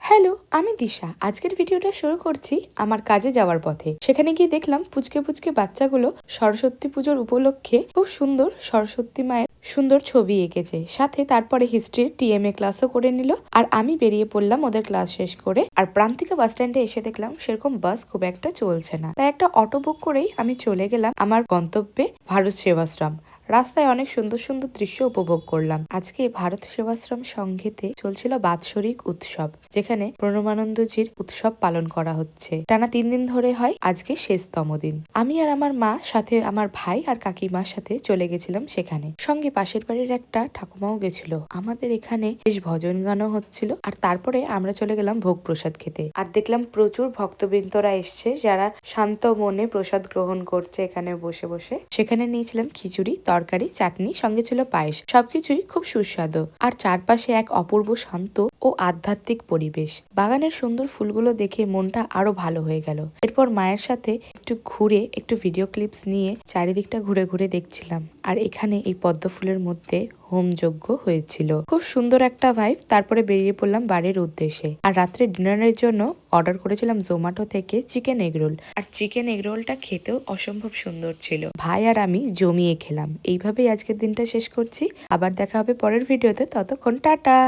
Hello, আমি দিশা। আজকের ভিডিওটা শুরু করছি আমার কাজে যাওয়ার পথে। সেখানে গিয়ে দেখলাম পুচকে পুচকে বাচ্চাগুলো সরস্বতী পুজোর উপলক্ষে খুব সুন্দর সরস্বতী মায়ের সুন্দর ছবি এঁকেছে। সাথে তারপরে হিস্ট্রির টিএমএ ক্লাসও করে নিল। আর আমি বেরিয়ে পড়লাম ওদের ক্লাস শেষ করে। আর প্রান্তিকা বাস স্ট্যান্ডে এসে দেখলাম সেরকম বাস খুব একটা চলছে না। তাই একটা অটো বুক করেই আমি চলে গেলাম আমার গন্তব্যে, ভারত সেবাশ্রম। রাস্তায় অনেক সুন্দর সুন্দর দৃশ্য উপভোগ করলাম। আজকে ভারত সেবাশ্রম সংঘেতে চলছিল বাৎসরিক উৎসব, যেখানে প্রণবানন্দজির উৎসব পালন করা হচ্ছে। টানা 3 দিন ধরে হয়, আজকে শেষতম দিন। আমি আর আমার মা, সাথে আমার ভাই আর কাকিমার সাথে চলে গেছিলাম সেখানে। সঙ্গে পাশের বাড়ির একটা ঠাকুমাও গেছিল। আমাদের এখানে বেশ ভজন গানও হচ্ছিল। আর তারপরে আমরা চলে গেলাম ভোগ প্রসাদ খেতে। আর দেখলাম প্রচুর ভক্তবৃন্দরা এসছে, যারা শান্ত মনে প্রসাদ গ্রহণ করছে এখানে বসে বসে। সেখানে নিয়েছিলাম খিচুড়ি, তরকারি, চাটনি, সঙ্গে ছিল পায়েস। সবকিছুই খুব সুস্বাদু। আর চারপাশে এক অপূর্ব শান্ত ও আধ্যাত্মিক পরিবেশ। বাগানের সুন্দর ফুলগুলো দেখে মনটা আরো ভালো হয়ে গেল। এরপর মায়ের সাথে একটু ঘুরে, একটু ভিডিও ক্লিপস নিয়ে চারিদিকটা ঘুরে ঘুরে দেখছিলাম। আর এখানে এই পদ্ম ফুলের মধ্যে হোম যজ্ঞ হয়েছিল। খুব সুন্দর একটা ভাইব। তারপরে বেরিয়ে পড়লাম বাড়ির উদ্দেশ্যে। আর রাত্রে ডিনারের জন্য অর্ডার করেছিলাম জোম্যাটো থেকে চিকেন এগরোল। আর চিকেন এগরোলটা খেতেও অসম্ভব সুন্দর ছিল। ভাই আর আমি জমিয়ে খেলাম। এইভাবেই আজকের দিনটা শেষ করছি। আবার দেখা হবে পরের ভিডিওতে। ততক্ষণ টাটা।